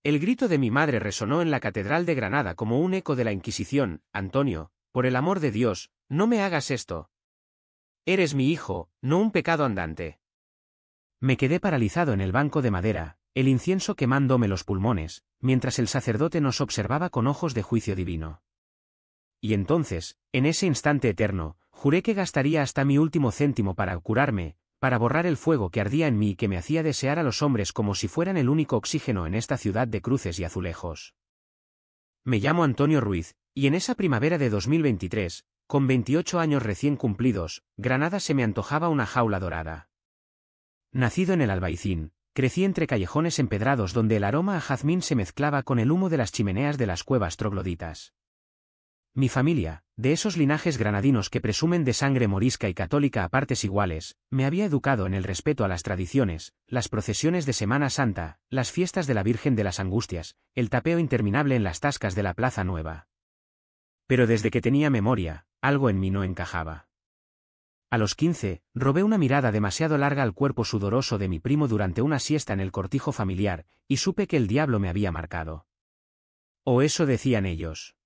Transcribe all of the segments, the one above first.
El grito de mi madre resonó en la Catedral de Granada como un eco de la Inquisición. Antonio, por el amor de Dios, no me hagas esto. Eres mi hijo, no un pecado andante. Me quedé paralizado en el banco de madera, el incienso quemándome los pulmones, mientras el sacerdote nos observaba con ojos de juicio divino. Y entonces, en ese instante eterno, juré que gastaría hasta mi último céntimo para curarme, para borrar el fuego que ardía en mí y que me hacía desear a los hombres como si fueran el único oxígeno en esta ciudad de cruces y azulejos. Me llamo Antonio Ruiz, y en esa primavera de 2023, con 28 años recién cumplidos, Granada se me antojaba una jaula dorada. Nacido en el Albaicín, crecí entre callejones empedrados donde el aroma a jazmín se mezclaba con el humo de las chimeneas de las cuevas trogloditas. Mi familia, de esos linajes granadinos que presumen de sangre morisca y católica a partes iguales, me había educado en el respeto a las tradiciones, las procesiones de Semana Santa, las fiestas de la Virgen de las Angustias, el tapeo interminable en las tascas de la Plaza Nueva. Pero desde que tenía memoria, algo en mí no encajaba. A los 15, robé una mirada demasiado larga al cuerpo sudoroso de mi primo durante una siesta en el cortijo familiar, y supe que el diablo me había marcado. O eso decían ellos.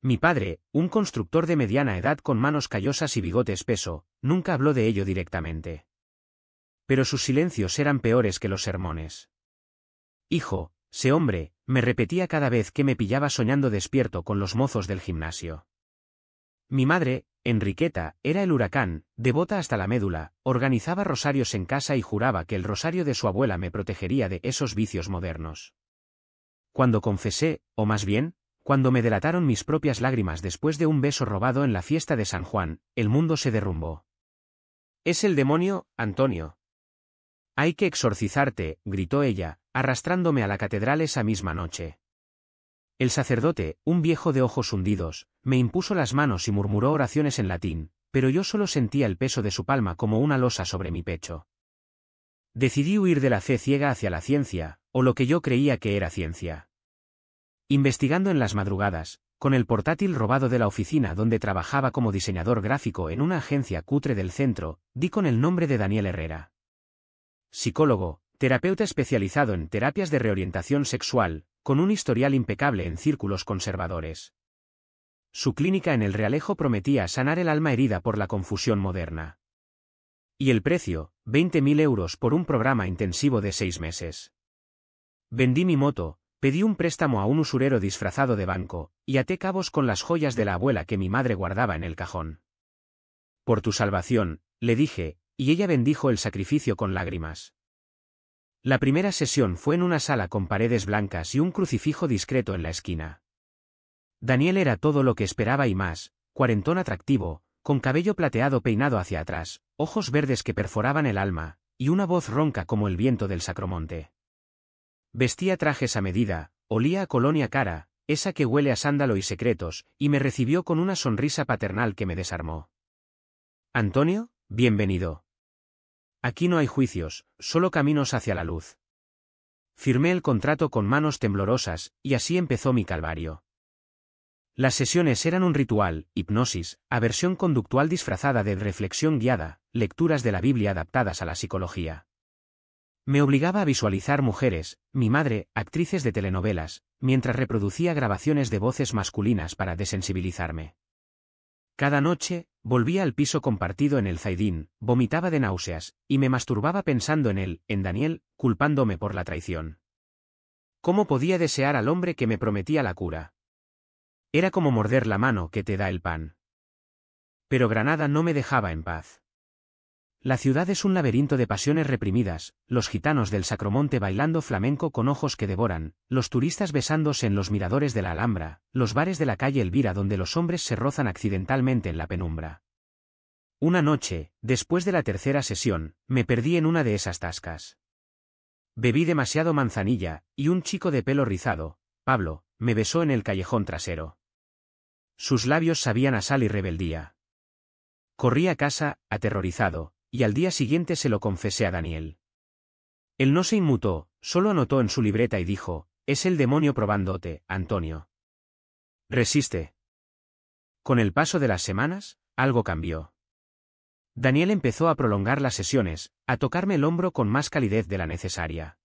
Mi padre, un constructor de mediana edad con manos callosas y bigote espeso, nunca habló de ello directamente. Pero sus silencios eran peores que los sermones. Hijo, sé hombre, me repetía cada vez que me pillaba soñando despierto con los mozos del gimnasio. Mi madre, Enriqueta, era el huracán, devota hasta la médula, organizaba rosarios en casa y juraba que el rosario de su abuela me protegería de esos vicios modernos. Cuando confesé, o más bien, cuando me delataron mis propias lágrimas después de un beso robado en la fiesta de San Juan, el mundo se derrumbó. «Es el demonio, Antonio. Hay que exorcizarte», gritó ella, arrastrándome a la catedral esa misma noche. El sacerdote, un viejo de ojos hundidos, me impuso las manos y murmuró oraciones en latín, pero yo solo sentía el peso de su palma como una losa sobre mi pecho. Decidí huir de la fe ciega hacia la ciencia, o lo que yo creía que era ciencia. Investigando en las madrugadas, con el portátil robado de la oficina donde trabajaba como diseñador gráfico en una agencia cutre del centro, di con el nombre de Daniel Herrera. Psicólogo, terapeuta especializado en terapias de reorientación sexual, con un historial impecable en círculos conservadores. Su clínica en El Realejo prometía sanar el alma herida por la confusión moderna. Y el precio, 20.000 euros por un programa intensivo de 6 meses. Vendí mi moto, pedí un préstamo a un usurero disfrazado de banco, y até cabos con las joyas de la abuela que mi madre guardaba en el cajón. Por tu salvación, le dije, y ella bendijo el sacrificio con lágrimas. La primera sesión fue en una sala con paredes blancas y un crucifijo discreto en la esquina. Daniel era todo lo que esperaba y más, cuarentón atractivo, con cabello plateado peinado hacia atrás, ojos verdes que perforaban el alma, y una voz ronca como el viento del Sacromonte. Vestía trajes a medida, olía a colonia cara, esa que huele a sándalo y secretos, y me recibió con una sonrisa paternal que me desarmó. «Antonio, bienvenido. Aquí no hay juicios, solo caminos hacia la luz». Firmé el contrato con manos temblorosas, y así empezó mi calvario. Las sesiones eran un ritual, hipnosis, aversión conductual disfrazada de reflexión guiada, lecturas de la Biblia adaptadas a la psicología. Me obligaba a visualizar mujeres, mi madre, actrices de telenovelas, mientras reproducía grabaciones de voces masculinas para desensibilizarme. Cada noche, volvía al piso compartido en el Zaidín, vomitaba de náuseas, y me masturbaba pensando en él, en Daniel, culpándome por la traición. ¿Cómo podía desear al hombre que me prometía la cura? Era como morder la mano que te da el pan. Pero Granada no me dejaba en paz. La ciudad es un laberinto de pasiones reprimidas, los gitanos del Sacromonte bailando flamenco con ojos que devoran, los turistas besándose en los miradores de la Alhambra, los bares de la calle Elvira donde los hombres se rozan accidentalmente en la penumbra. Una noche, después de la tercera sesión, me perdí en una de esas tascas. Bebí demasiado manzanilla, y un chico de pelo rizado, Pablo, me besó en el callejón trasero. Sus labios sabían a sal y rebeldía. Corrí a casa, aterrorizado, y al día siguiente se lo confesé a Daniel. Él no se inmutó, solo anotó en su libreta y dijo, «Es el demonio probándote, Antonio. Resiste». Con el paso de las semanas, algo cambió. Daniel empezó a prolongar las sesiones, a tocarme el hombro con más calidez de la necesaria.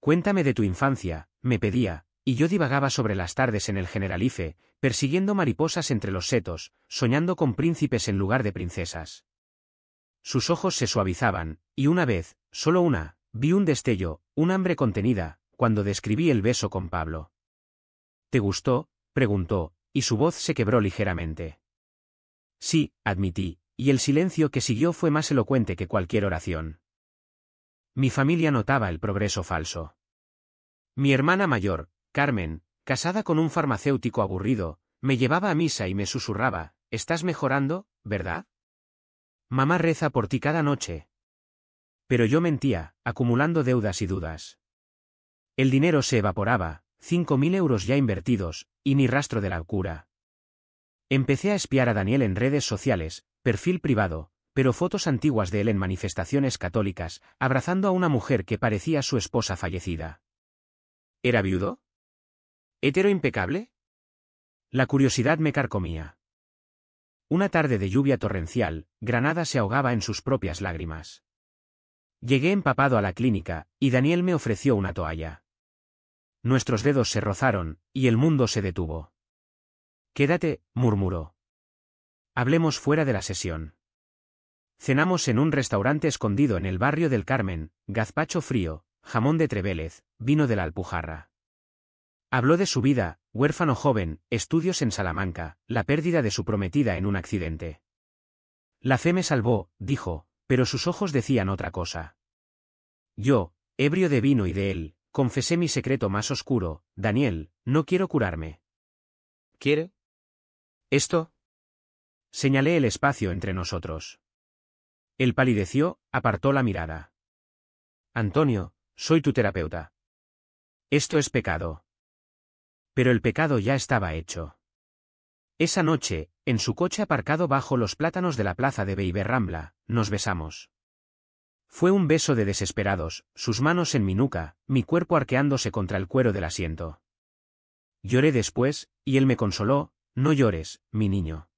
Cuéntame de tu infancia, me pedía, y yo divagaba sobre las tardes en el Generalife, persiguiendo mariposas entre los setos, soñando con príncipes en lugar de princesas. Sus ojos se suavizaban, y una vez, solo una, vi un destello, un hambre contenida, cuando describí el beso con Pablo. ¿Te gustó?, preguntó, y su voz se quebró ligeramente. Sí, admití, y el silencio que siguió fue más elocuente que cualquier oración. Mi familia notaba el progreso falso. Mi hermana mayor, Carmen, casada con un farmacéutico aburrido, me llevaba a misa y me susurraba, «¿Estás mejorando, verdad? Mamá reza por ti cada noche». Pero yo mentía, acumulando deudas y dudas. El dinero se evaporaba, 5.000 euros ya invertidos, y ni rastro de la cura. Empecé a espiar a Daniel en redes sociales, perfil privado, pero fotos antiguas de él en manifestaciones católicas, abrazando a una mujer que parecía su esposa fallecida. ¿Era viudo? ¿Hétero impecable? La curiosidad me carcomía. Una tarde de lluvia torrencial, Granada se ahogaba en sus propias lágrimas. Llegué empapado a la clínica, y Daniel me ofreció una toalla. Nuestros dedos se rozaron, y el mundo se detuvo. «Quédate», murmuró. «Hablemos fuera de la sesión». Cenamos en un restaurante escondido en el barrio del Carmen, gazpacho frío, jamón de Trevélez, vino de la Alpujarra. Habló de su vida, huérfano joven, estudios en Salamanca, la pérdida de su prometida en un accidente. «La fe me salvó», dijo, pero sus ojos decían otra cosa. Yo, ebrio de vino y de él, confesé mi secreto más oscuro: «Daniel, no quiero curarme». «¿Quiere? ¿Esto?». Señalé el espacio entre nosotros. Él palideció, apartó la mirada. «Antonio, soy tu terapeuta. Esto es pecado». Pero el pecado ya estaba hecho. Esa noche, en su coche aparcado bajo los plátanos de la plaza de Beiberrambla, nos besamos. Fue un beso de desesperados, sus manos en mi nuca, mi cuerpo arqueándose contra el cuero del asiento. Lloré después, y él me consoló: «No llores, mi niño.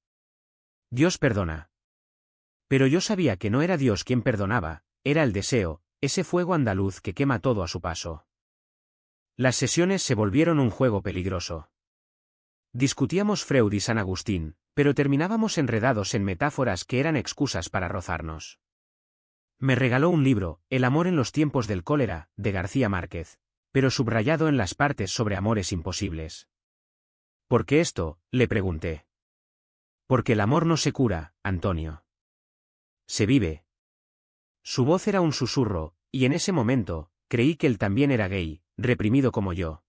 Dios perdona». Pero yo sabía que no era Dios quien perdonaba, era el deseo, ese fuego andaluz que quema todo a su paso. Las sesiones se volvieron un juego peligroso. Discutíamos Freud y San Agustín, pero terminábamos enredados en metáforas que eran excusas para rozarnos. Me regaló un libro, El amor en los tiempos del cólera, de García Márquez, pero subrayado en las partes sobre amores imposibles. «¿Por qué esto?», le pregunté. «Porque el amor no se cura, Antonio. Se vive». Su voz era un susurro, y en ese momento, creí que él también era gay, reprimido como yo.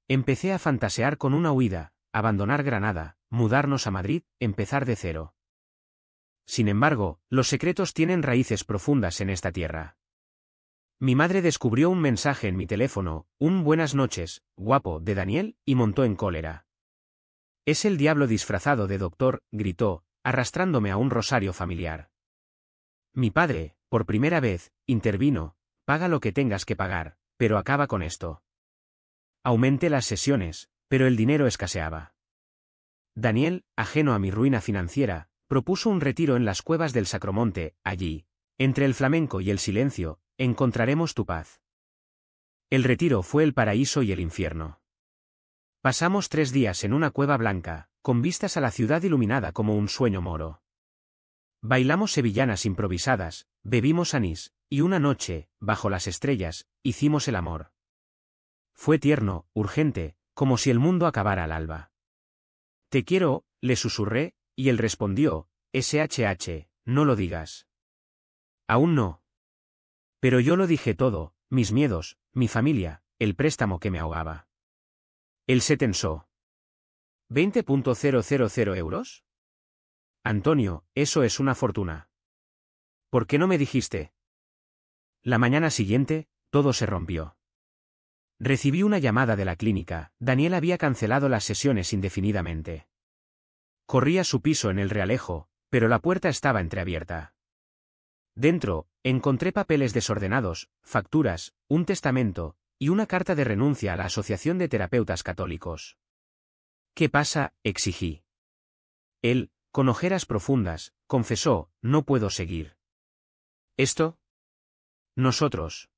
Empecé a fantasear con una huida, abandonar Granada, mudarnos a Madrid, empezar de cero. Sin embargo, los secretos tienen raíces profundas en esta tierra. Mi madre descubrió un mensaje en mi teléfono, un «buenas noches, guapo», de Daniel, y montó en cólera. «Es el diablo disfrazado de doctor», gritó, arrastrándome a un rosario familiar. Mi padre, por primera vez, intervino: «Paga lo que tengas que pagar, pero acaba con esto». Aumenté las sesiones, pero el dinero escaseaba. Daniel, ajeno a mi ruina financiera, propuso un retiro en las cuevas del Sacromonte. «Allí, entre el flamenco y el silencio, encontraremos tu paz». El retiro fue el paraíso y el infierno. Pasamos 3 días en una cueva blanca, con vistas a la ciudad iluminada como un sueño moro. Bailamos sevillanas improvisadas, bebimos anís, y una noche, bajo las estrellas, hicimos el amor. Fue tierno, urgente, como si el mundo acabara al alba. «Te quiero», le susurré, y él respondió: «SHH, no lo digas». «Aún no». Pero yo lo dije todo: mis miedos, mi familia, el préstamo que me ahogaba. Él se tensó. ¿20.000 euros? Antonio, eso es una fortuna. ¿Por qué no me dijiste? La mañana siguiente, todo se rompió. Recibí una llamada de la clínica: Daniel había cancelado las sesiones indefinidamente. Corrí a su piso en el Realejo, pero la puerta estaba entreabierta. Dentro, encontré papeles desordenados, facturas, un testamento, y una carta de renuncia a la Asociación de Terapeutas Católicos. «¿Qué pasa?», exigí. Él, con ojeras profundas, confesó: «No puedo seguir». «¿Esto?». «Nosotros».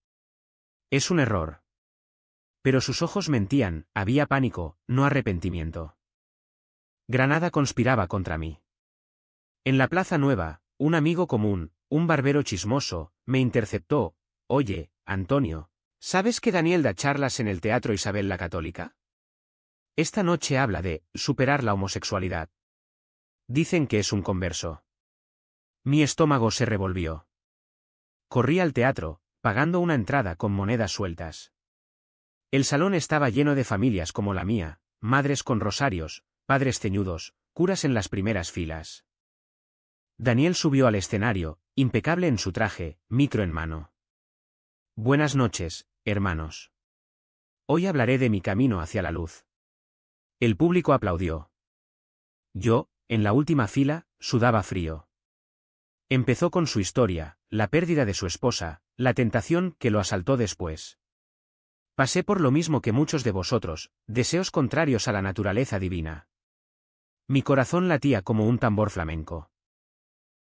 Es un error. Pero sus ojos mentían, había pánico, no arrepentimiento. Granada conspiraba contra mí. En la Plaza Nueva, un amigo común, un barbero chismoso, me interceptó. Oye, Antonio, ¿sabes que Daniel da charlas en el Teatro Isabel la Católica? Esta noche habla de superar la homosexualidad. Dicen que es un converso. Mi estómago se revolvió. Corrí al teatro, pagando una entrada con monedas sueltas. El salón estaba lleno de familias como la mía, madres con rosarios, padres ceñudos, curas en las primeras filas. Daniel subió al escenario, impecable en su traje, micro en mano. Buenas noches, hermanos. Hoy hablaré de mi camino hacia la luz. El público aplaudió. Yo, en la última fila, sudaba frío. Empezó con su historia, la pérdida de su esposa, la tentación que lo asaltó después. Pasé por lo mismo que muchos de vosotros, deseos contrarios a la naturaleza divina. Mi corazón latía como un tambor flamenco.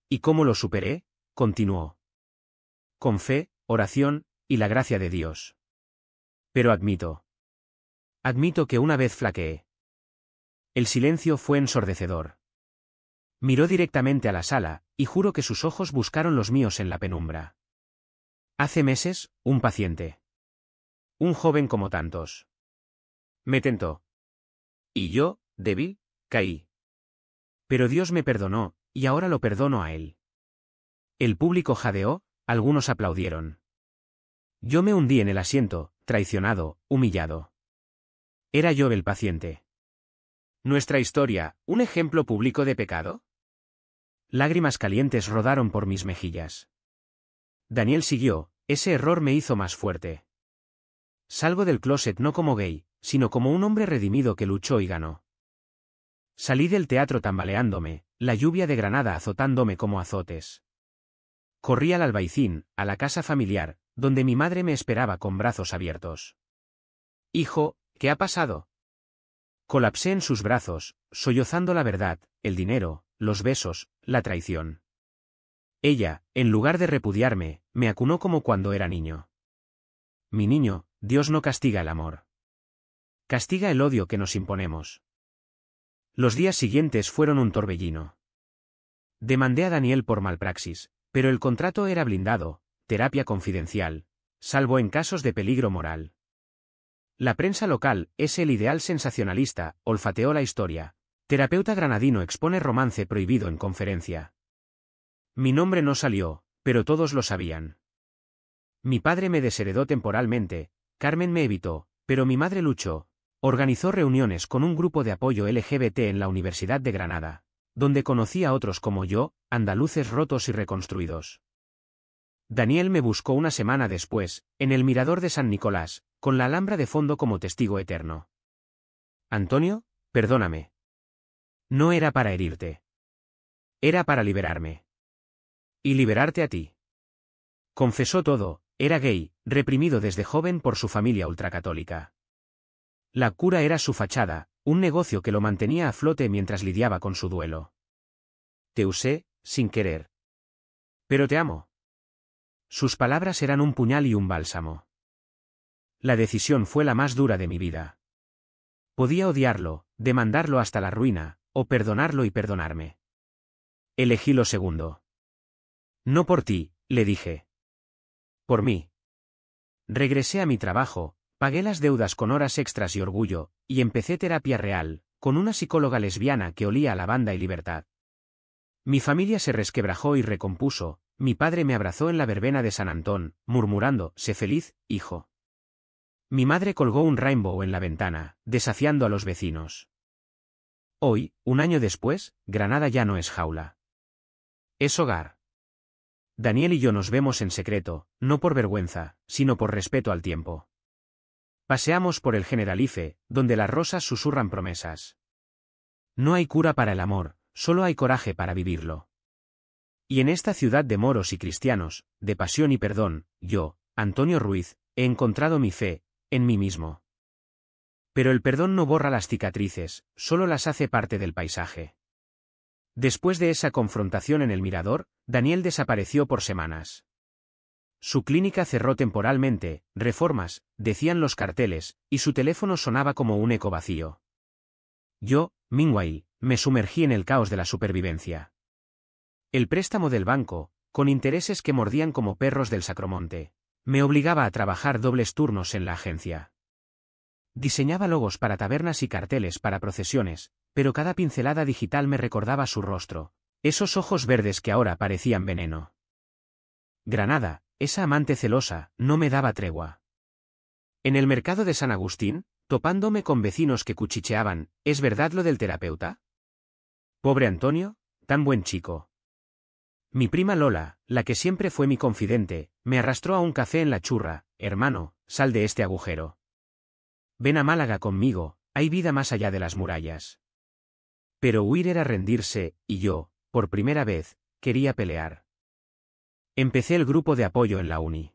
¿Y cómo lo superé? Continuó. Con fe, oración, y la gracia de Dios. Pero admito que una vez flaqueé. El silencio fue ensordecedor. Miró directamente a la sala, y juro que sus ojos buscaron los míos en la penumbra. Hace meses, un paciente. Un joven como tantos. Me tentó. Y yo, débil, caí. Pero Dios me perdonó, y ahora lo perdono a él. El público jadeó, algunos aplaudieron. Yo me hundí en el asiento, traicionado, humillado. Era yo el paciente. ¿Nuestra historia, un ejemplo público de pecado? Lágrimas calientes rodaron por mis mejillas. Daniel siguió, ese error me hizo más fuerte. Salgo del closet no como gay, sino como un hombre redimido que luchó y ganó. Salí del teatro tambaleándome, la lluvia de Granada azotándome como azotes. Corrí al Albaicín, a la casa familiar, donde mi madre me esperaba con brazos abiertos. Hijo, ¿qué ha pasado? Colapsé en sus brazos, sollozando la verdad, el dinero, los besos, la traición. Ella, en lugar de repudiarme, me acunó como cuando era niño. Mi niño, Dios no castiga el amor. Castiga el odio que nos imponemos. Los días siguientes fueron un torbellino. Demandé a Daniel por malpraxis, pero el contrato era blindado, terapia confidencial, salvo en casos de peligro moral. La prensa local, es el ideal sensacionalista, olfateó la historia. Terapeuta granadino expone romance prohibido en conferencia. Mi nombre no salió, pero todos lo sabían. Mi padre me desheredó temporalmente, Carmen me evitó, pero mi madre luchó. Organizó reuniones con un grupo de apoyo LGBT en la Universidad de Granada, donde conocí a otros como yo, andaluces rotos y reconstruidos. Daniel me buscó una semana después, en el mirador de San Nicolás, con la Alhambra de fondo como testigo eterno. Antonio, perdóname. No era para herirte. Era para liberarme. Y liberarte a ti. Confesó todo, era gay, reprimido desde joven por su familia ultracatólica. La cura era su fachada, un negocio que lo mantenía a flote mientras lidiaba con su duelo. Te usé, sin querer. Pero te amo. Sus palabras eran un puñal y un bálsamo. La decisión fue la más dura de mi vida. Podía odiarlo, demandarlo hasta la ruina, o perdonarlo y perdonarme. Elegí lo segundo. No por ti, le dije. Por mí. Regresé a mi trabajo, pagué las deudas con horas extras y orgullo, y empecé terapia real, con una psicóloga lesbiana que olía a lavanda y libertad. Mi familia se resquebrajó y recompuso, mi padre me abrazó en la verbena de San Antón, murmurando, sé feliz, hijo. Mi madre colgó un rainbow en la ventana, desafiando a los vecinos. Hoy, un año después, Granada ya no es jaula. Es hogar. Daniel y yo nos vemos en secreto, no por vergüenza, sino por respeto al tiempo. Paseamos por el Generalife, donde las rosas susurran promesas. No hay cura para el amor, solo hay coraje para vivirlo. Y en esta ciudad de moros y cristianos, de pasión y perdón, yo, Antonio Ruiz, he encontrado mi fe, en mí mismo. Pero el perdón no borra las cicatrices, solo las hace parte del paisaje. Después de esa confrontación en el mirador, Daniel desapareció por semanas. Su clínica cerró temporalmente, reformas, decían los carteles, y su teléfono sonaba como un eco vacío. Yo, meanwhile, me sumergí en el caos de la supervivencia. El préstamo del banco, con intereses que mordían como perros del Sacromonte, me obligaba a trabajar dobles turnos en la agencia. Diseñaba logos para tabernas y carteles para procesiones, pero cada pincelada digital me recordaba su rostro, esos ojos verdes que ahora parecían veneno. Granada, esa amante celosa, no me daba tregua. En el mercado de San Agustín, topándome con vecinos que cuchicheaban, ¿es verdad lo del terapeuta? Pobre Antonio, tan buen chico. Mi prima Lola, la que siempre fue mi confidente, me arrastró a un café en La Churra. Hermano, sal de este agujero. Ven a Málaga conmigo, hay vida más allá de las murallas. Pero huir era rendirse, y yo, por primera vez, quería pelear. Empecé el grupo de apoyo en la uni.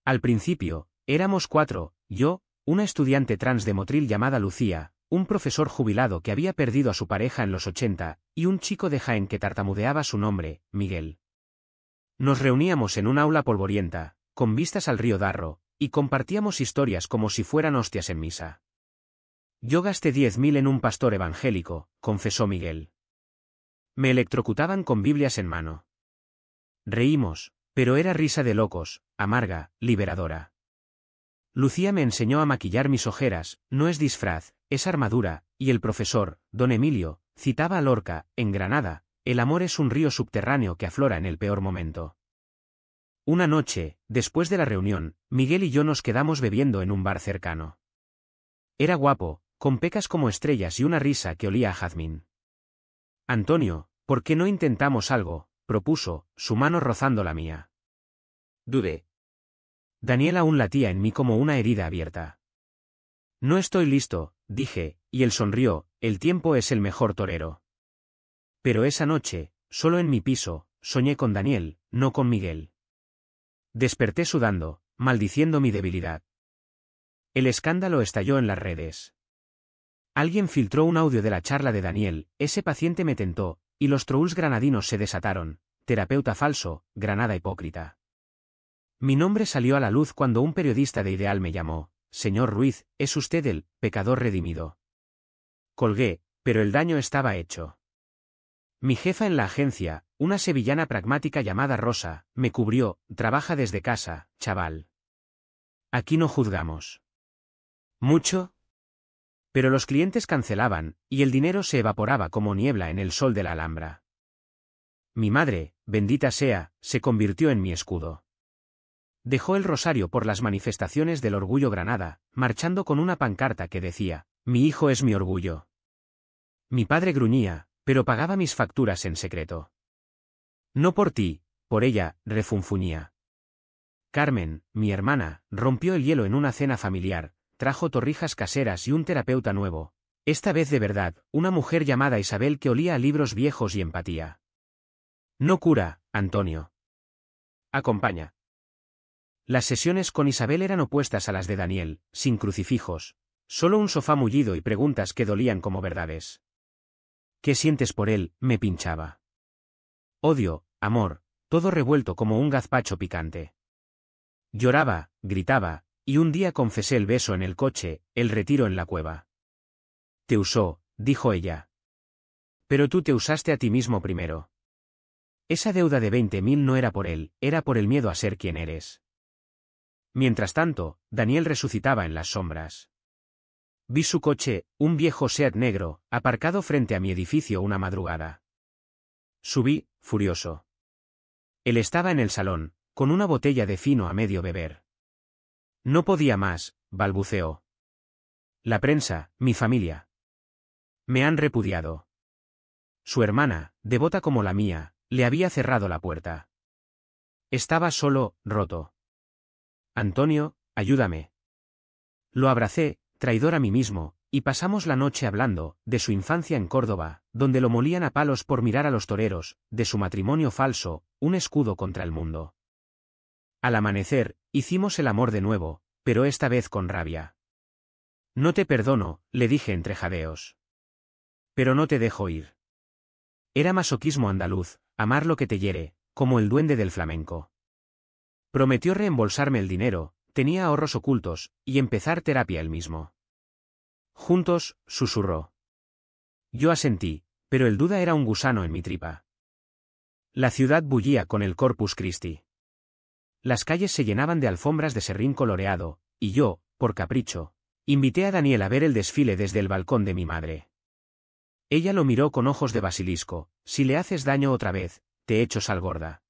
Al principio, éramos 4, yo, una estudiante trans de Motril llamada Lucía, un profesor jubilado que había perdido a su pareja en los 80, y un chico de Jaén que tartamudeaba su nombre, Miguel. Nos reuníamos en un aula polvorienta, con vistas al río Darro, y compartíamos historias como si fueran hostias en misa. Yo gasté 10.000 en un pastor evangélico, confesó Miguel. Me electrocutaban con Biblias en mano. Reímos, pero era risa de locos, amarga, liberadora. Lucía me enseñó a maquillar mis ojeras, no es disfraz, es armadura, y el profesor, don Emilio, citaba a Lorca, en Granada, el amor es un río subterráneo que aflora en el peor momento. Una noche, después de la reunión, Miguel y yo nos quedamos bebiendo en un bar cercano. Era guapo, con pecas como estrellas y una risa que olía a jazmín. Antonio, ¿por qué no intentamos algo?, propuso, su mano rozando la mía. Dudé. Daniel aún latía en mí como una herida abierta. No estoy listo, dije, y él sonrió, el tiempo es el mejor torero. Pero esa noche, solo en mi piso, soñé con Daniel, no con Miguel. Desperté sudando, maldiciendo mi debilidad. El escándalo estalló en las redes. Alguien filtró un audio de la charla de Daniel, ese paciente me tentó, y los trolls granadinos se desataron, terapeuta falso, Granada hipócrita. Mi nombre salió a la luz cuando un periodista de Ideal me llamó, señor Ruiz, es usted el pecador redimido. Colgué, pero el daño estaba hecho. Mi jefa en la agencia, una sevillana pragmática llamada Rosa, me cubrió, trabaja desde casa, chaval. Aquí no juzgamos. ¿Mucho? Pero los clientes cancelaban, y el dinero se evaporaba como niebla en el sol de la Alhambra. Mi madre, bendita sea, se convirtió en mi escudo. Dejó el rosario por las manifestaciones del Orgullo Granada, marchando con una pancarta que decía, mi hijo es mi orgullo. Mi padre gruñía, pero pagaba mis facturas en secreto. No por ti, por ella, refunfuñía. Carmen, mi hermana, rompió el hielo en una cena familiar, trajo torrijas caseras y un terapeuta nuevo, esta vez de verdad, una mujer llamada Isabel que olía a libros viejos y empatía. No cura, Antonio. Acompaña. Las sesiones con Isabel eran opuestas a las de Daniel, sin crucifijos, solo un sofá mullido y preguntas que dolían como verdades. ¿Qué sientes por él?, me pinchaba. Odio, amor, todo revuelto como un gazpacho picante. Lloraba, gritaba, y un día confesé el beso en el coche, el retiro en la cueva. Te usó, dijo ella. Pero tú te usaste a ti mismo primero. Esa deuda de 20.000 no era por él, era por el miedo a ser quien eres. Mientras tanto, Daniel resucitaba en las sombras. Vi su coche, un viejo Seat negro, aparcado frente a mi edificio una madrugada. Subí, furioso. Él estaba en el salón, con una botella de fino a medio beber. No podía más, balbuceó. La prensa, mi familia. Me han repudiado. Su hermana, devota como la mía, le había cerrado la puerta. Estaba solo, roto. Antonio, ayúdame. Lo abracé, traidor a mí mismo, y pasamos la noche hablando, de su infancia en Córdoba, donde lo molían a palos por mirar a los toreros, de su matrimonio falso, un escudo contra el mundo. Al amanecer, hicimos el amor de nuevo, pero esta vez con rabia. No te perdono, le dije entre jadeos. Pero no te dejo ir. Era masoquismo andaluz, amar lo que te hiere, como el duende del flamenco. Prometió reembolsarme el dinero, tenía ahorros ocultos, y empezar terapia él mismo. Juntos, susurró. Yo asentí, pero el duda era un gusano en mi tripa. La ciudad bullía con el Corpus Christi. Las calles se llenaban de alfombras de serrín coloreado, y yo, por capricho, invité a Daniel a ver el desfile desde el balcón de mi madre. Ella lo miró con ojos de basilisco: si le haces daño otra vez, te echo sal gorda.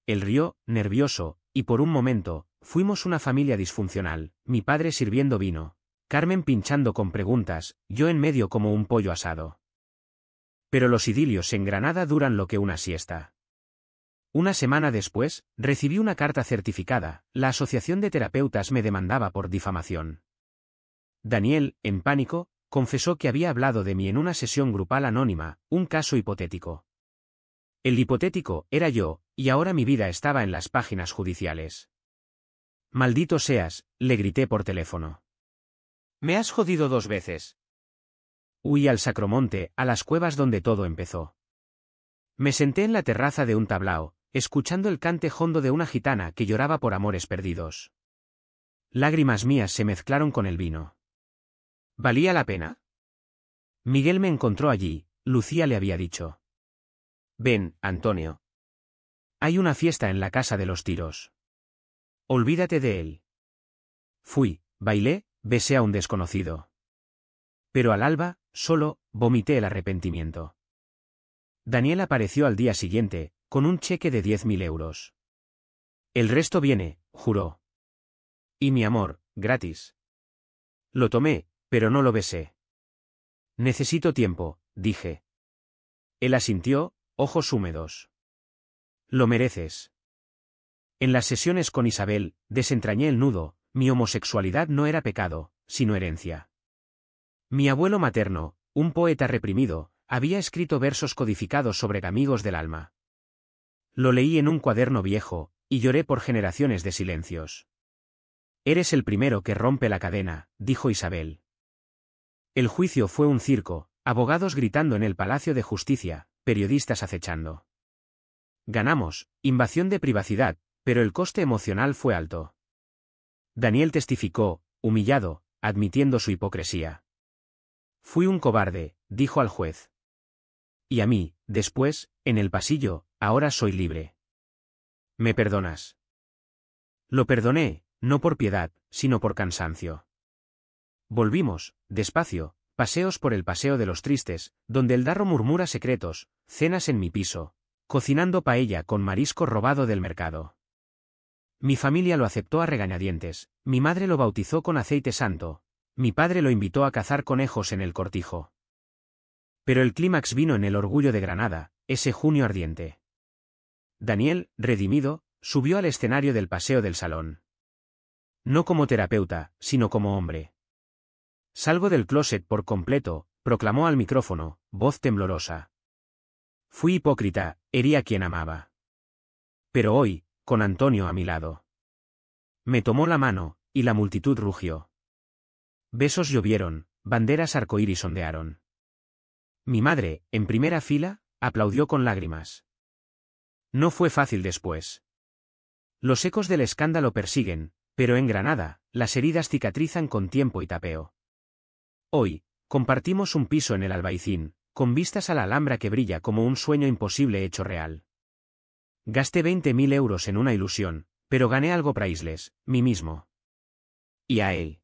Él rió, nervioso, y por un momento, fuimos una familia disfuncional, mi padre sirviendo vino, Carmen pinchando con preguntas, yo en medio como un pollo asado. Pero los idilios en Granada duran lo que una siesta. Una semana después, recibí una carta certificada: la Asociación de Terapeutas me demandaba por difamación. Daniel, en pánico, confesó que había hablado de mí en una sesión grupal anónima, un caso hipotético. El hipotético era yo, y ahora mi vida estaba en las páginas judiciales. Maldito seas, le grité por teléfono. Me has jodido 2 veces. Huí al Sacromonte, a las cuevas donde todo empezó. Me senté en la terraza de un tablao, escuchando el cante hondo de una gitana que lloraba por amores perdidos. Lágrimas mías se mezclaron con el vino. ¿Valía la pena? Miguel me encontró allí, Lucía le había dicho. Ven, Antonio. Hay una fiesta en la casa de los Tiros. Olvídate de él. Fui, bailé, besé a un desconocido. Pero al alba, solo, vomité el arrepentimiento. Daniel apareció al día siguiente, con un cheque de 10.000 euros. El resto viene, juró. Y mi amor, gratis. Lo tomé, pero no lo besé. Necesito tiempo, dije. Él asintió, ojos húmedos. Lo mereces. En las sesiones con Isabel, desentrañé el nudo: mi homosexualidad no era pecado, sino herencia. Mi abuelo materno, un poeta reprimido, había escrito versos codificados sobre amigos del alma. Lo leí en un cuaderno viejo, y lloré por generaciones de silencios. Eres el primero que rompe la cadena, dijo Isabel. El juicio fue un circo, abogados gritando en el Palacio de Justicia, periodistas acechando. Ganamos, invasión de privacidad, pero el coste emocional fue alto. Daniel testificó, humillado, admitiendo su hipocresía. Fui un cobarde, dijo al juez. Y a mí, después, en el pasillo: ahora soy libre. ¿Me perdonas? Lo perdoné, no por piedad, sino por cansancio. Volvimos, despacio, paseos por el Paseo de los Tristes, donde el darro murmura secretos, cenas en mi piso, cocinando paella con marisco robado del mercado. Mi familia lo aceptó a regañadientes, mi madre lo bautizó con aceite santo, mi padre lo invitó a cazar conejos en el Cortijo. Pero el clímax vino en el Orgullo de Granada, ese junio ardiente. Daniel, redimido, subió al escenario del Paseo del Salón. No como terapeuta, sino como hombre. Salgo del closet por completo, proclamó al micrófono, voz temblorosa. Fui hipócrita, herí a quien amaba. Pero hoy, con Antonio a mi lado. Me tomó la mano, y la multitud rugió. Besos llovieron, banderas arcoíris ondearon. Mi madre, en primera fila, aplaudió con lágrimas. No fue fácil después. Los ecos del escándalo persiguen, pero en Granada, las heridas cicatrizan con tiempo y tapeo. Hoy, compartimos un piso en el Albaicín, con vistas a la Alhambra que brilla como un sueño imposible hecho real. Gasté 20.000 euros en una ilusión, pero gané algo priceless, mí mismo. Y a él.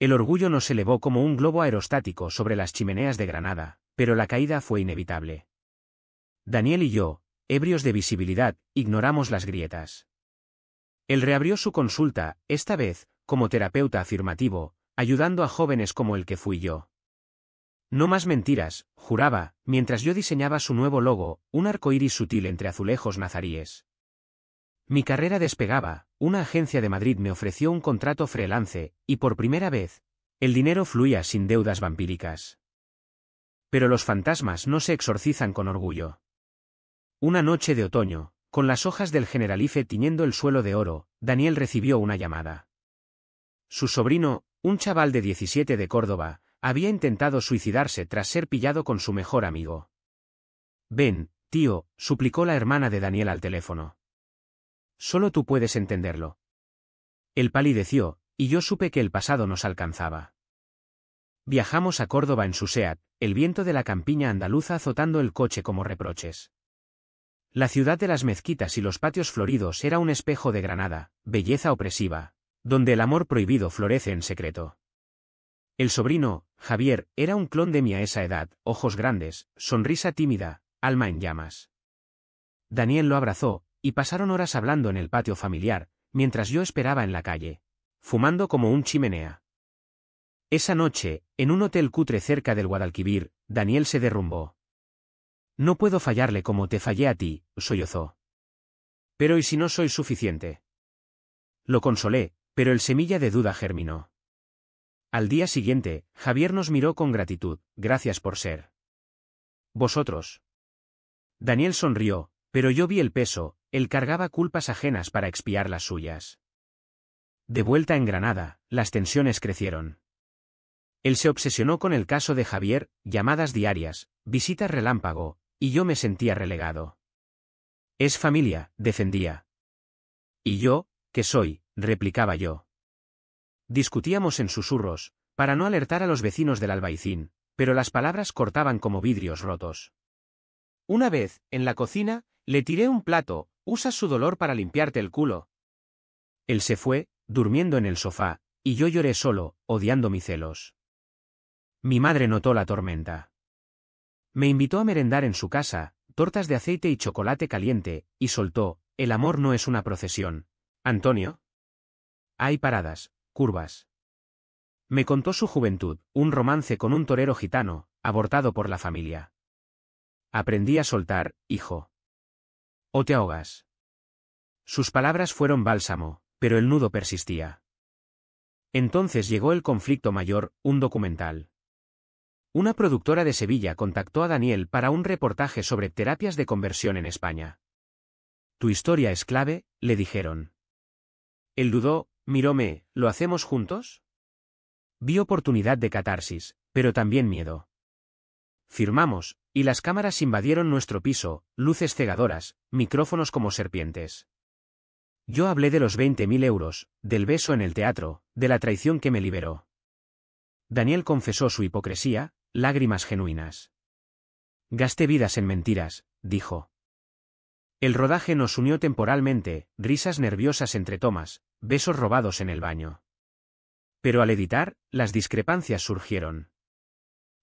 El orgullo nos elevó como un globo aerostático sobre las chimeneas de Granada, pero la caída fue inevitable. Daniel y yo, ebrios de visibilidad, ignoramos las grietas. Él reabrió su consulta, esta vez, como terapeuta afirmativo, ayudando a jóvenes como el que fui yo. No más mentiras, juraba, mientras yo diseñaba su nuevo logo, un arcoíris sutil entre azulejos nazaríes. Mi carrera despegaba, una agencia de Madrid me ofreció un contrato freelance, y por primera vez, el dinero fluía sin deudas vampíricas. Pero los fantasmas no se exorcizan con orgullo. Una noche de otoño, con las hojas del Generalife tiñendo el suelo de oro, Daniel recibió una llamada. Su sobrino, un chaval de 17 de Córdoba, había intentado suicidarse tras ser pillado con su mejor amigo. Ven, tío, suplicó la hermana de Daniel al teléfono. Solo tú puedes entenderlo. Él palideció, y yo supe que el pasado nos alcanzaba. Viajamos a Córdoba en su SEAT, el viento de la campiña andaluza azotando el coche como reproches. La ciudad de las mezquitas y los patios floridos era un espejo de Granada, belleza opresiva, donde el amor prohibido florece en secreto. El sobrino, Javier, era un clon de mí a esa edad, ojos grandes, sonrisa tímida, alma en llamas. Daniel lo abrazó, y pasaron horas hablando en el patio familiar, mientras yo esperaba en la calle, fumando como un chimenea. Esa noche, en un hotel cutre cerca del Guadalquivir, Daniel se derrumbó. No puedo fallarle como te fallé a ti, sollozó. Pero ¿y si no soy suficiente? Lo consolé, pero el semilla de duda germinó. Al día siguiente, Javier nos miró con gratitud, gracias por ser vosotros. Daniel sonrió, pero yo vi el peso, él cargaba culpas ajenas para expiar las suyas. De vuelta en Granada, las tensiones crecieron. Él se obsesionó con el caso de Javier, llamadas diarias, visitas relámpago, y yo me sentía relegado. Es familia, defendía. ¿Y yo, qué soy?, replicaba yo. Discutíamos en susurros, para no alertar a los vecinos del Albaicín, pero las palabras cortaban como vidrios rotos. Una vez, en la cocina, le tiré un plato, usas su dolor para limpiarte el culo. Él se fue, durmiendo en el sofá, y yo lloré solo, odiando mis celos. Mi madre notó la tormenta. Me invitó a merendar en su casa, tortas de aceite y chocolate caliente, y soltó, el amor no es una procesión. ¿Antonio? Hay paradas, curvas. Me contó su juventud, un romance con un torero gitano, abortado por la familia. Aprendí a soltar, hijo. ¿O te ahogas? Sus palabras fueron bálsamo, pero el nudo persistía. Entonces llegó el conflicto mayor, un documental. Una productora de Sevilla contactó a Daniel para un reportaje sobre terapias de conversión en España. Tu historia es clave, le dijeron. Él dudó, miróme, ¿lo hacemos juntos? Vi oportunidad de catarsis, pero también miedo. Firmamos, y las cámaras invadieron nuestro piso, luces cegadoras, micrófonos como serpientes. Yo hablé de los 20.000 euros, del beso en el teatro, de la traición que me liberó. Daniel confesó su hipocresía, lágrimas genuinas. Gasté vidas en mentiras, dijo. El rodaje nos unió temporalmente, risas nerviosas entre tomas, besos robados en el baño. Pero al editar, las discrepancias surgieron.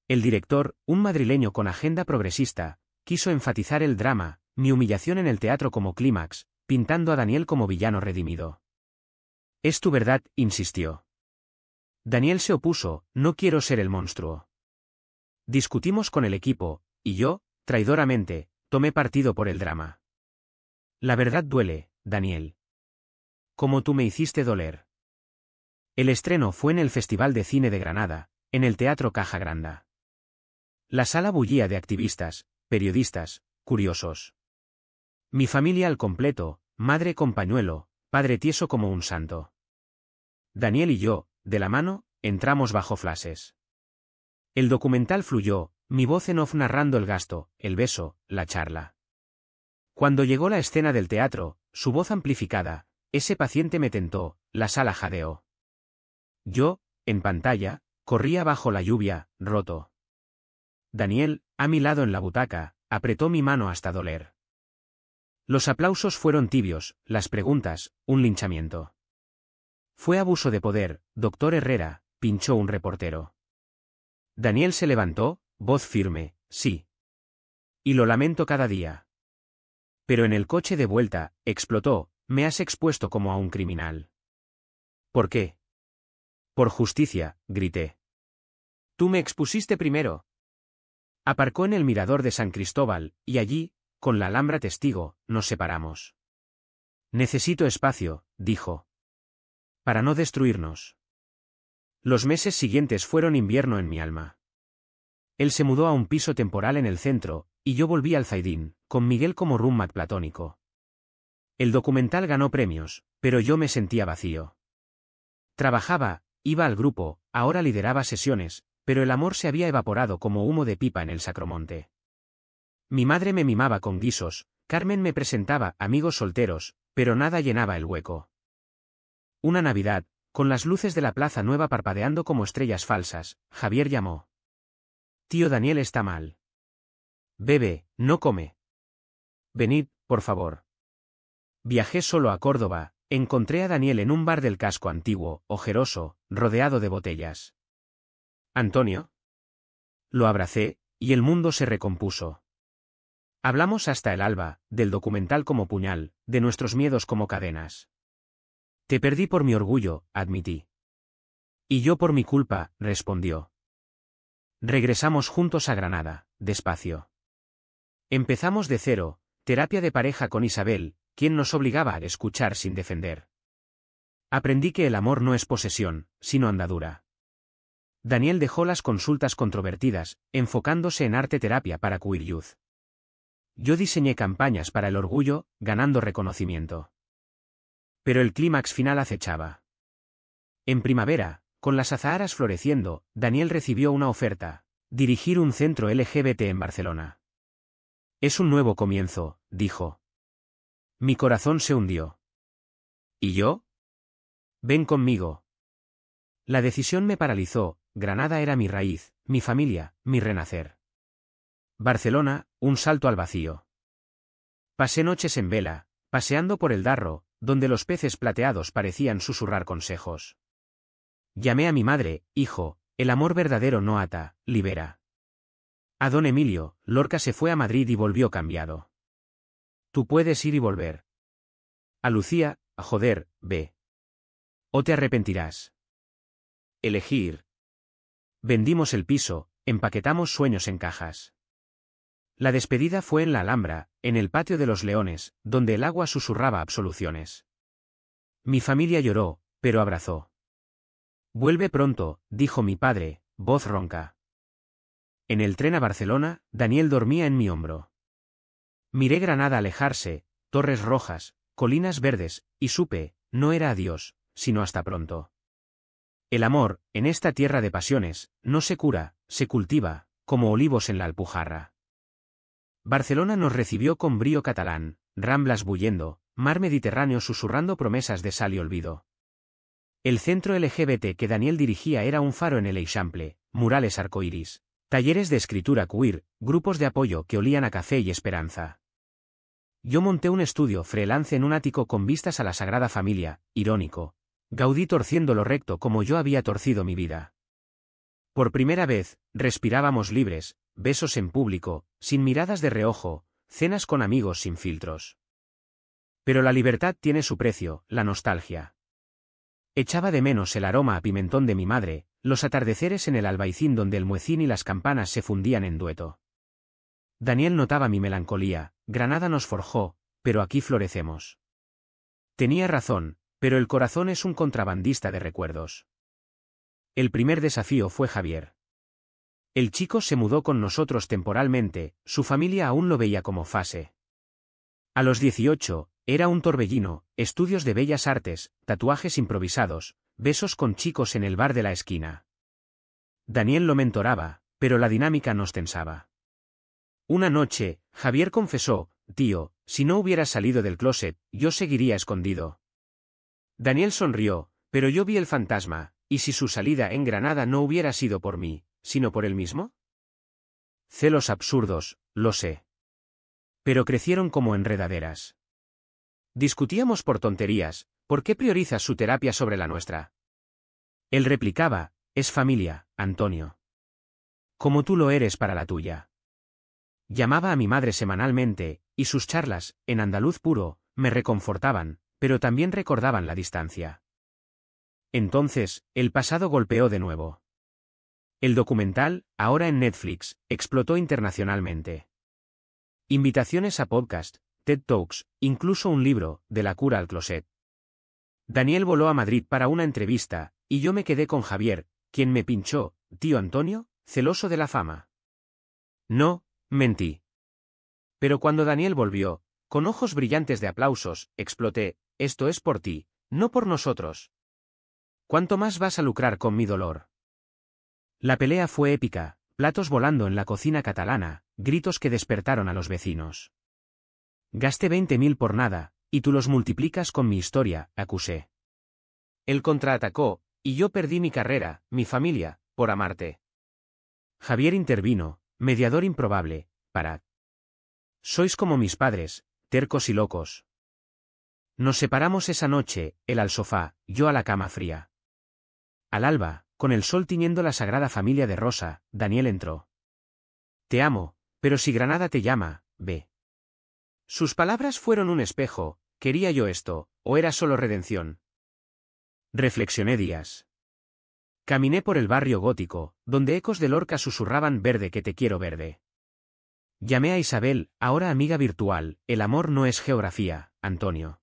El director, un madrileño con agenda progresista, quiso enfatizar el drama, mi humillación en el teatro como clímax, pintando a Daniel como villano redimido. Es tu verdad, insistió. Daniel se opuso, no quiero ser el monstruo. Discutimos con el equipo, y yo, traidoramente, tomé partido por el drama. La verdad duele, Daniel. Como tú me hiciste doler. El estreno fue en el Festival de Cine de Granada, en el Teatro Caja Granda. La sala bullía de activistas, periodistas, curiosos. Mi familia al completo, madre con pañuelo, padre tieso como un santo. Daniel y yo, de la mano, entramos bajo flashes. El documental fluyó, mi voz en off narrando el gasto, el beso, la charla. Cuando llegó la escena del teatro, su voz amplificada, ese paciente me tentó, la sala jadeó. Yo, en pantalla, corría bajo la lluvia, roto. Daniel, a mi lado en la butaca, apretó mi mano hasta doler. Los aplausos fueron tibios, las preguntas, un linchamiento. Fue abuso de poder, doctor Herrera, pinchó un reportero. Daniel se levantó, voz firme, sí. Y lo lamento cada día. Pero en el coche de vuelta, explotó, me has expuesto como a un criminal. ¿Por qué? Por justicia, grité. Tú me expusiste primero. Aparcó en el mirador de San Cristóbal, y allí, con la Alhambra testigo, nos separamos. Necesito espacio, dijo. Para no destruirnos. Los meses siguientes fueron invierno en mi alma. Él se mudó a un piso temporal en el centro, y yo volví al Zaidín, con Miguel como roommate platónico. El documental ganó premios, pero yo me sentía vacío. Trabajaba, iba al grupo, ahora lideraba sesiones, pero el amor se había evaporado como humo de pipa en el Sacromonte. Mi madre me mimaba con guisos, Carmen me presentaba amigos solteros, pero nada llenaba el hueco. Una Navidad, con las luces de la Plaza Nueva parpadeando como estrellas falsas, Javier llamó. Tío Daniel está mal. Bebe, no come. Venid, por favor. Viajé solo a Córdoba, encontré a Daniel en un bar del casco antiguo, ojeroso, rodeado de botellas. ¿Antonio? Lo abracé, y el mundo se recompuso. Hablamos hasta el alba, del documental como puñal, de nuestros miedos como cadenas. Te perdí por mi orgullo, admití. Y yo por mi culpa, respondió. Regresamos juntos a Granada, despacio. Empezamos de cero, terapia de pareja con Isabel, quien nos obligaba a escuchar sin defender. Aprendí que el amor no es posesión, sino andadura. Daniel dejó las consultas controvertidas, enfocándose en arte terapia para Queer Youth. Yo diseñé campañas para el orgullo, ganando reconocimiento. Pero el clímax final acechaba. En primavera, con las azaharas floreciendo, Daniel recibió una oferta: dirigir un centro LGBT en Barcelona. Es un nuevo comienzo, dijo. Mi corazón se hundió. ¿Y yo? Ven conmigo. La decisión me paralizó. Granada era mi raíz, mi familia, mi renacer. Barcelona, un salto al vacío. Pasé noches en vela, paseando por el Darro, donde los peces plateados parecían susurrar consejos. Llamé a mi madre: hijo, el amor verdadero no ata, libera. A don Emilio, Lorca se fue a Madrid y volvió cambiado. Tú puedes ir y volver. A Lucía, joder, ve. O te arrepentirás. Elegir. Vendimos el piso, empaquetamos sueños en cajas. La despedida fue en la Alhambra, en el patio de los Leones, donde el agua susurraba absoluciones. Mi familia lloró, pero abrazó. Vuelve pronto, dijo mi padre, voz ronca. En el tren a Barcelona, Daniel dormía en mi hombro. Miré Granada alejarse, torres rojas, colinas verdes, y supe, no era adiós, sino hasta pronto. El amor, en esta tierra de pasiones, no se cura, se cultiva, como olivos en la Alpujarra. Barcelona nos recibió con brío catalán, ramblas bullendo, mar Mediterráneo susurrando promesas de sal y olvido. El centro LGBT que Daniel dirigía era un faro en el Eixample, murales arcoíris, talleres de escritura queer, grupos de apoyo que olían a café y esperanza. Yo monté un estudio freelance en un ático con vistas a la Sagrada Familia, irónico. Gaudí torciendo lo recto como yo había torcido mi vida. Por primera vez, respirábamos libres, besos en público, sin miradas de reojo, cenas con amigos sin filtros. Pero la libertad tiene su precio, la nostalgia. Echaba de menos el aroma a pimentón de mi madre, los atardeceres en el Albaicín donde el muecín y las campanas se fundían en dueto. Daniel notaba mi melancolía: Granada nos forjó, pero aquí florecemos. Tenía razón, pero el corazón es un contrabandista de recuerdos. El primer desafío fue Javier. El chico se mudó con nosotros temporalmente, su familia aún lo veía como fase. A los 18, era un torbellino, estudios de bellas artes, tatuajes improvisados, besos con chicos en el bar de la esquina. Daniel lo mentoraba, pero la dinámica nos tensaba. Una noche, Javier confesó: tío, si no hubieras salido del closet, yo seguiría escondido. Daniel sonrió, pero yo vi el fantasma: ¿y si su salida en Granada no hubiera sido por mí, sino por él mismo? Celos absurdos, lo sé. Pero crecieron como enredaderas. Discutíamos por tonterías: ¿por qué priorizas su terapia sobre la nuestra? Él replicaba: es familia, Antonio. Como tú lo eres para la tuya. Llamaba a mi madre semanalmente, y sus charlas, en andaluz puro, me reconfortaban, pero también recordaban la distancia. Entonces, el pasado golpeó de nuevo. El documental, ahora en Netflix, explotó internacionalmente. Invitaciones a podcast, TED Talks, incluso un libro, De la cura al closet. Daniel voló a Madrid para una entrevista, y yo me quedé con Javier, quien me pinchó: tío Antonio, celoso de la fama. No, mentí. Pero cuando Daniel volvió, con ojos brillantes de aplausos, exploté: esto es por ti, no por nosotros. ¿Cuánto más vas a lucrar con mi dolor? La pelea fue épica, platos volando en la cocina catalana, gritos que despertaron a los vecinos. Gasté 20.000 por nada, Y tú los multiplicas con mi historia, acusé. Él contraatacó, y yo perdí mi carrera, mi familia, por amarte. Javier intervino, mediador improbable, para. Sois como mis padres, tercos y locos. Nos separamos esa noche, él al sofá, yo a la cama fría. Al alba, con el sol tiñendo la sagrada familia de Rosa, Daniel entró. Te amo, pero si Granada te llama, ve. Sus palabras fueron un espejo, ¿quería yo esto, o era solo redención? Reflexioné días. Caminé por el barrio gótico, donde ecos de Lorca susurraban verde que te quiero verde. Llamé a Isabel, ahora amiga virtual, el amor no es geografía, Antonio.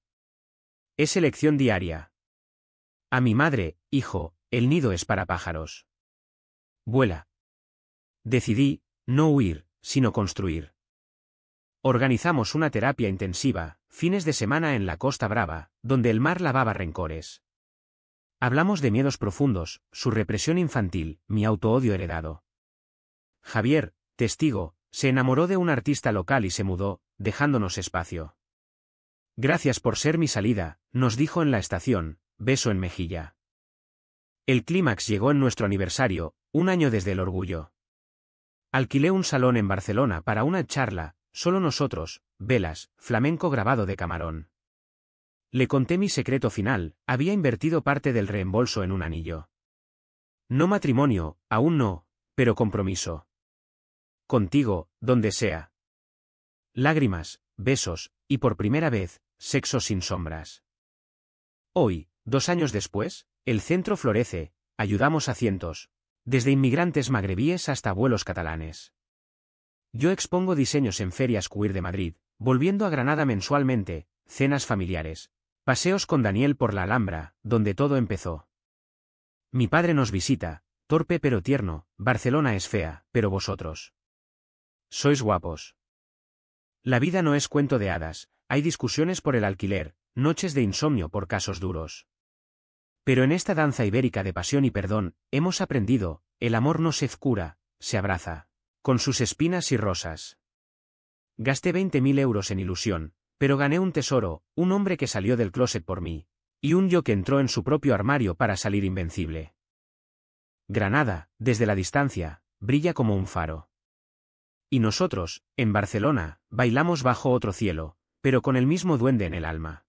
Es elección diaria. A mi madre, hijo, el nido es para pájaros. Vuela. Decidí, no huir, sino construir. Organizamos una terapia intensiva, fines de semana en la Costa Brava, donde el mar lavaba rencores. Hablamos de miedos profundos, su represión infantil, mi autoodio heredado. Javier, testigo, se enamoró de un artista local y se mudó, dejándonos espacio. Gracias por ser mi salida, nos dijo en la estación, beso en mejilla. El clímax llegó en nuestro aniversario, un año desde el orgullo. Alquilé un salón en Barcelona para una charla, solo nosotros, velas, flamenco grabado de camarón. Le conté mi secreto final, había invertido parte del reembolso en un anillo. No matrimonio, aún no, pero compromiso. Contigo, donde sea. Lágrimas, besos, y por primera vez, sexo sin sombras. Hoy, 2 años después, el centro florece, ayudamos a cientos, desde inmigrantes magrebíes hasta abuelos catalanes. Yo expongo diseños en ferias queer de Madrid, volviendo a Granada mensualmente, cenas familiares, paseos con Daniel por la Alhambra, donde todo empezó. Mi padre nos visita, torpe pero tierno, Barcelona es fea, pero vosotros sois guapos. La vida no es cuento de hadas, hay discusiones por el alquiler, noches de insomnio por casos duros. Pero en esta danza ibérica de pasión y perdón, hemos aprendido, el amor no se cura, se abraza, con sus espinas y rosas. Gasté 20.000 euros en ilusión, pero gané un tesoro, un hombre que salió del closet por mí, y un yo que entró en su propio armario para salir invencible. Granada, desde la distancia, brilla como un faro. Y nosotros, en Barcelona, bailamos bajo otro cielo, pero con el mismo duende en el alma.